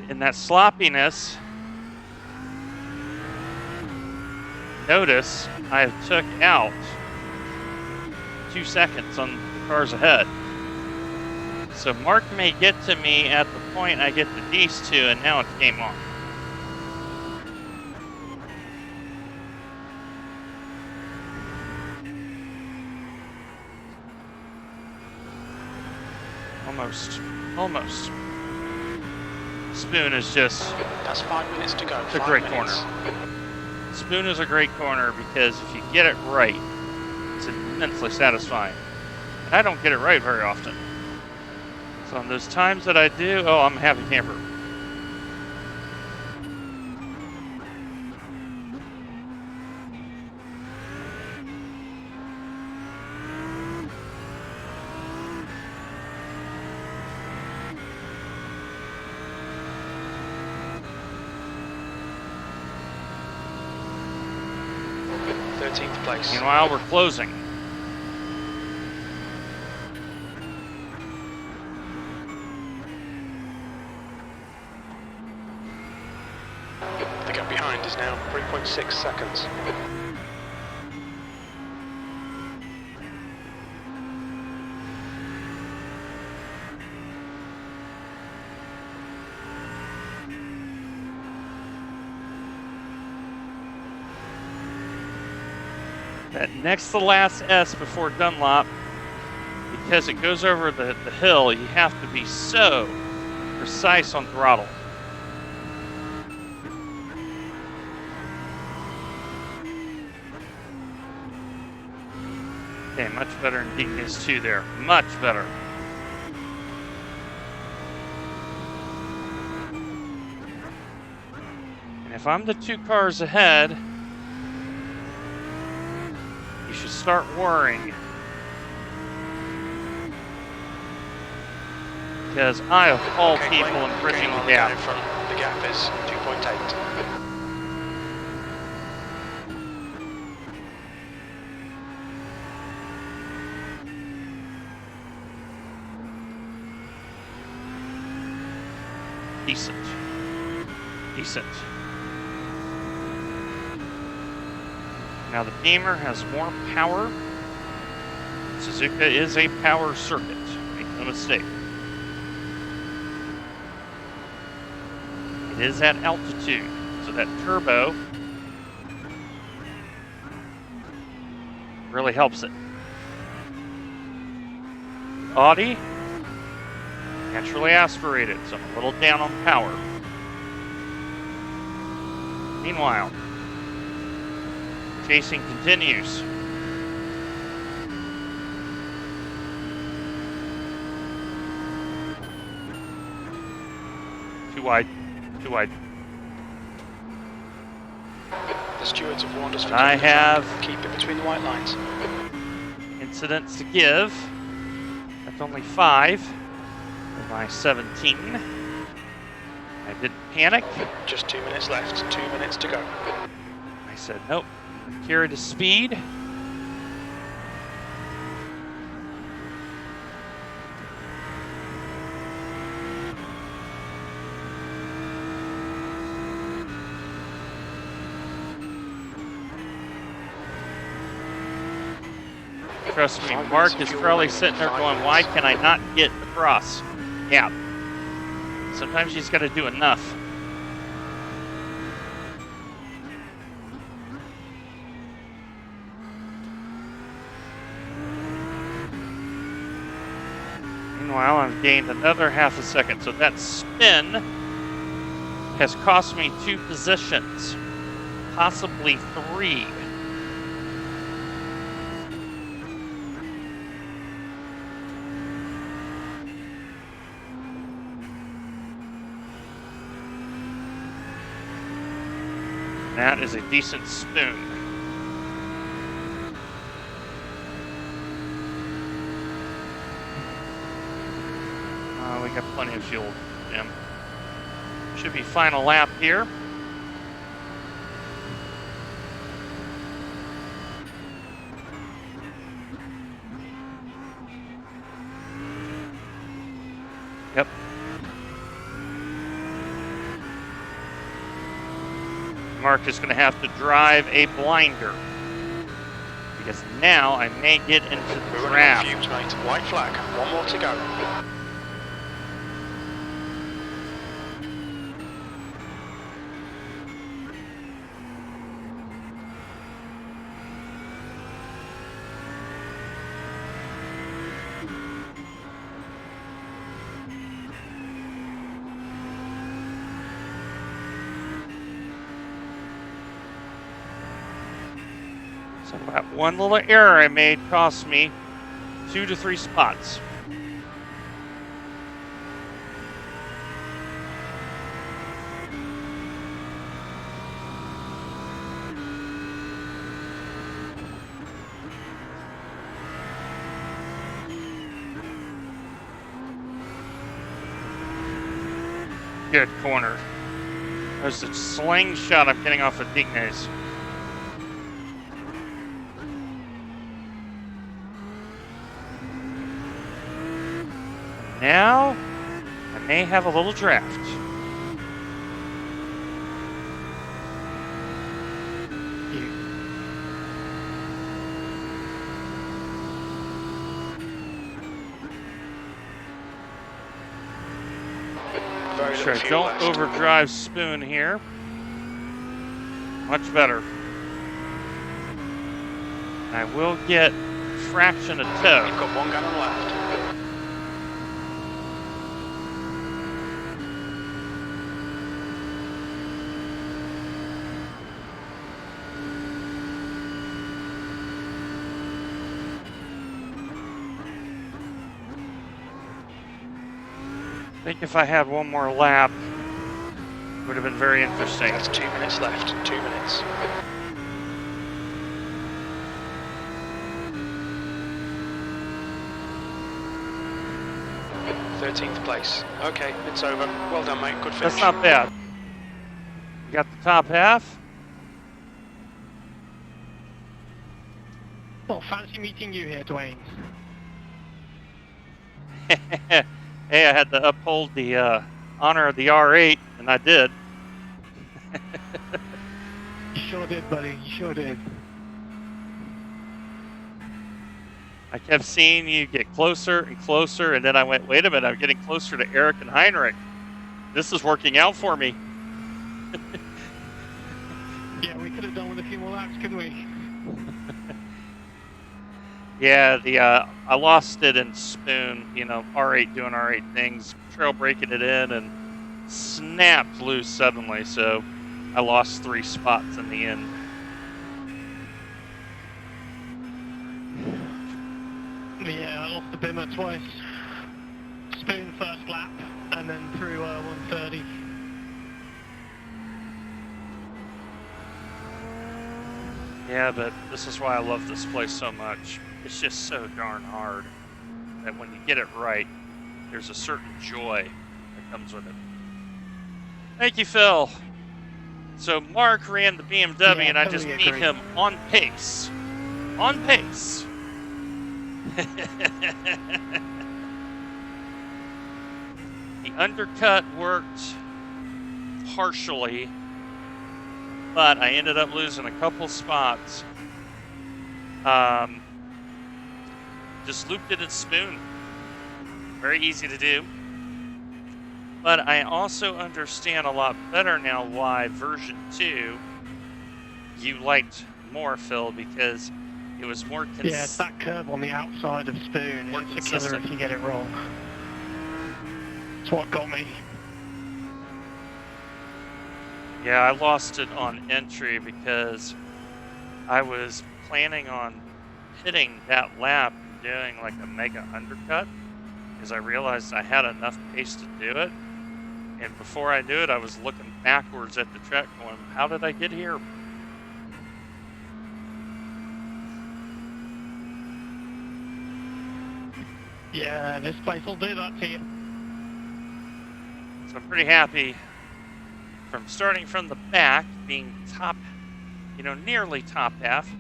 In that sloppiness, notice I took out 2 seconds on the cars ahead. So Mark may get to me at the point I get to these two, and now it's game on. Almost. Spoon is just That's 5 minutes to go. a great corner. Spoon is a great corner because if you get it right, it's immensely satisfying. And I don't get it right very often. So on those times that I do, oh, I'm a happy camper. Place. Meanwhile, we're closing. The gap behind is now 3.6 seconds. That next to last S before Dunlop, because it goes over the hill, you have to be so precise on throttle. Okay, much better in Deaconess 2 there. Much better. And if I'm the 2 cars ahead, you should start worrying. Because I, of all people, am bridging the gap. In front. The gap is 2.8. Decent. Now the Beamer has more power. Suzuka is a power circuit, make no mistake. It is at altitude, so that turbo really helps it. Audi, naturally aspirated, so I'm a little down on power. Meanwhile, chasing continues. Too wide. The stewards have warned us. I have keep it between the white lines. Incidents to give. That's only 5 of my 17. I didn't panic. Just 2 minutes left. 2 minutes to go. I said, nope. Carry the speed. Trust me, Mark is probably sitting there going, why can I not get across? Yeah. Sometimes you just got to do enough. Meanwhile, I've gained another half a second, so that spin has cost me 2 positions, possibly 3. That is a decent spoon. we got plenty of fuel, Jim. Should be final lap here. Yep. Mark is going to have to drive a blinder because now I may get into the draft. Fumes, mate. White flag. One more to go. So that one little error I made cost me 2 to 3 spots. Good corner. There's a slingshot I'm getting off of Dignes. Now, I may have a little draft. Very Sure, little fuel don't left. overdrive Spoon here. Much better. I will get fraction of toe. You've got 1 gallon left. I think if I had one more lap, it would have been very interesting. That's 2 minutes left. 2 minutes. 13th place. Okay, it's over. Well done, mate. Good finish. That's not bad. You got the top half. Well, fancy meeting you here, Dwayne. Hey, I had to uphold the honor of the R8, and I did. You sure did, buddy. You sure did. I kept seeing you get closer and closer, and then I went, wait a minute, I'm getting closer to Eric and Heinrich. This is working out for me. Yeah, we could have done with a few more laps, couldn't we? Yeah, I lost it in Spoon, you know, R8 doing R8 things, trail breaking it in, and snapped loose suddenly, so I lost 3 spots in the end. Yeah, I lost the Bimmer twice. Spoon first lap, and then through 130. Yeah, but this is why I love this place so much. It's just so darn hard that when you get it right, there's a certain joy that comes with it. Thank you, Phil. So Mark ran the BMW, Yeah, and I just totally beat agree. him on pace. On pace. The undercut worked partially, but I ended up losing a couple spots. Just looped it at Spoon. Very easy to do. But I also understand a lot better now why version 2 you liked more, Phil, because it was more Yeah, it's that curve on the outside of Spoon. More It's a killer consistent. if you get it wrong. It's what got me. Yeah, I lost it on entry because I was planning on hitting that lap and doing like a mega undercut because I realized I had enough pace to do it. And before I knew it, I was looking backwards at the track going, how did I get here? Yeah, this place will do that to you. So I'm pretty happy from starting from the back, being top, nearly top half,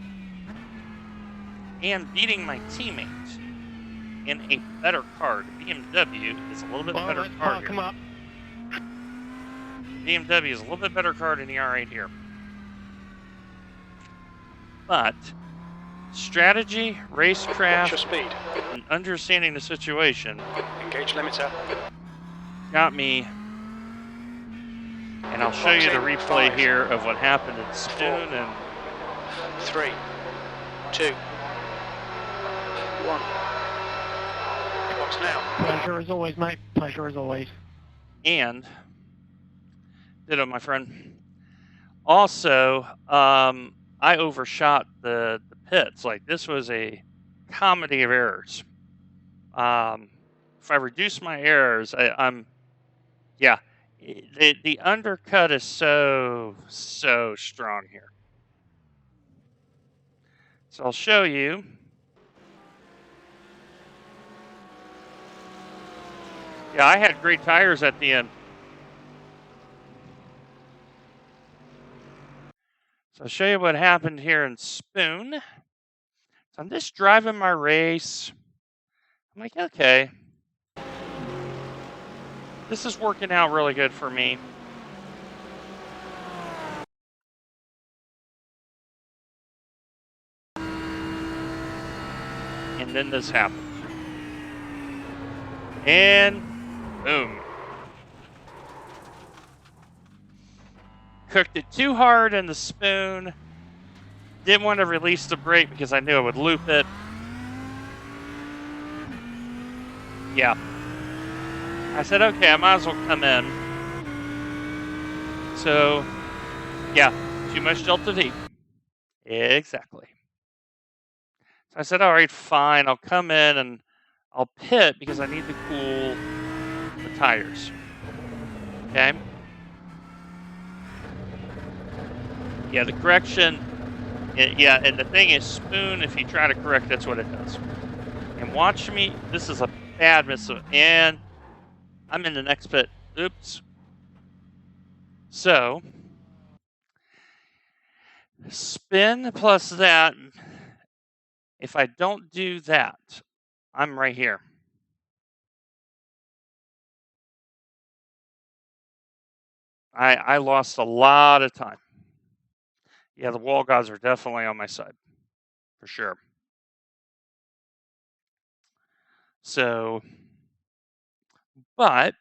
and beating my teammate in a better car. The BMW is a little bit better let's car park here. him up. BMW is a little bit better car than the R8 here. But strategy, Watch your racecraft, speed. and understanding the situation Engage limiter. got me. And I'll show you the replay here of what happened at Spoon. And 3, 2, 1. Box now. Pleasure as always, mate. Pleasure as always. And ditto, my friend. Also, I overshot the pits. Like, this was a comedy of errors. If I reduce my errors, the undercut is so strong here. So I'll show you. Yeah, I had great tires at the end. So I'll show you what happened here in Spoon. So I'm just driving my race. I'm like, okay, this is working out really good for me. And then this happened. And boom. Cooked it too hard in the Spoon. Didn't want to release the brake because I knew I would loop it. Yeah. I said, okay, I might as well come in. So, yeah, too much Delta V. Exactly. So I said, all right, fine. I'll come in and I'll pit because I need to cool the tires. Okay? Yeah, the correction. Yeah, and the thing is, Spoon, if you try to correct, that's what it does. And watch me. This is a bad miss. And I'm in the next pit. Oops. So, spin plus that. If I don't do that, I'm right here. I lost a lot of time. Yeah, the wall gods are definitely on my side. For sure. So, but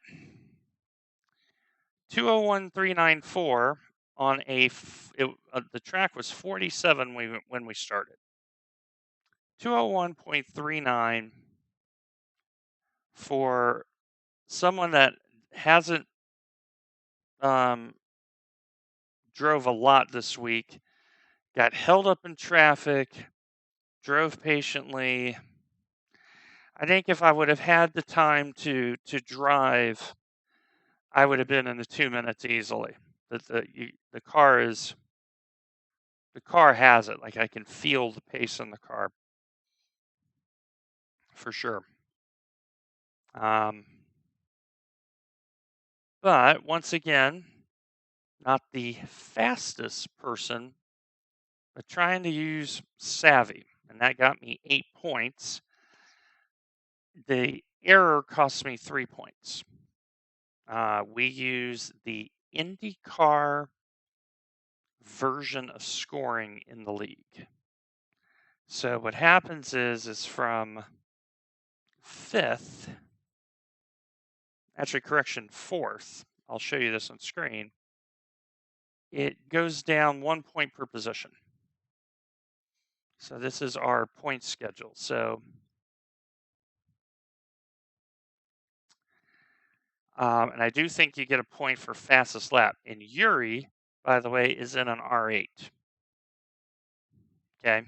201.394 on the track was 47 when we started. 201.39 for someone that hasn't drove a lot this week, got held up in traffic, drove patiently. I think if I would have had the time to drive, I would have been in the 2 minutes easily. The car has it. Like, I can feel the pace in the car for sure. But once again, not the fastest person, but trying to use savvy, and that got me 8 points. The error cost me 3 points. We use the IndyCar version of scoring in the league. So what happens is from 5th, actually correction, 4th, I'll show you this on screen, it goes down 1 point per position. So this is our point schedule. So and I do think you get a point for fastest lap. And Yuri, by the way, is in an R8. Okay.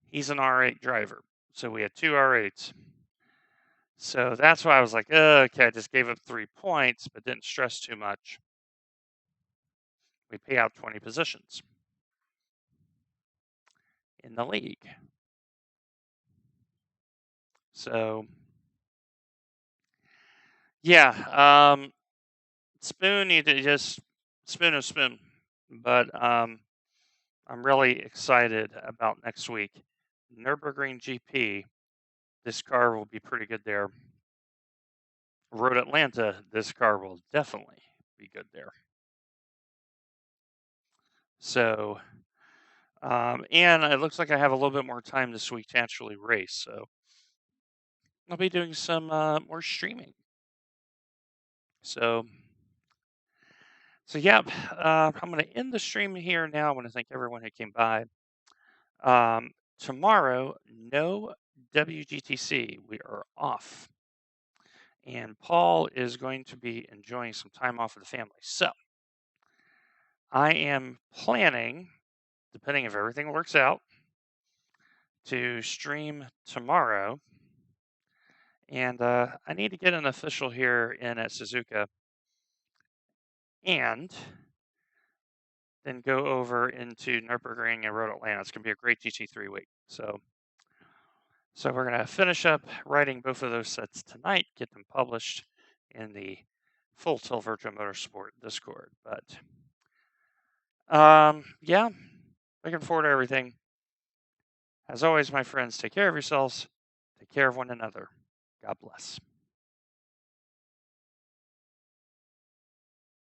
He's an R8 driver. So we had 2 R8s. So that's why I was like, okay, I just gave up 3 points, but didn't stress too much. We pay out 20 positions in the league. So, Yeah, Spoon need to just spoon. But I'm really excited about next week. Nürburgring GP, this car will be pretty good there. Road Atlanta, this car will definitely be good there. So, and it looks like I have a little bit more time this week to actually race. So I'll be doing some more streaming. So yeah, I'm going to end the stream here now. I want to thank everyone who came by. Tomorrow, no WGTC. We are off. And Paul is going to be enjoying some time off with the family. So I am planning, depending if everything works out, to stream tomorrow. And I need to get an official here in at Suzuka. And then go over into Nürburgring and Road Atlanta. It's going to be a great GT3 week. So we're going to finish up writing both of those sets tonight, get them published in the Full Tilt Virtual Motorsport Discord. But yeah, looking forward to everything. As always, my friends, take care of yourselves, take care of one another. God bless.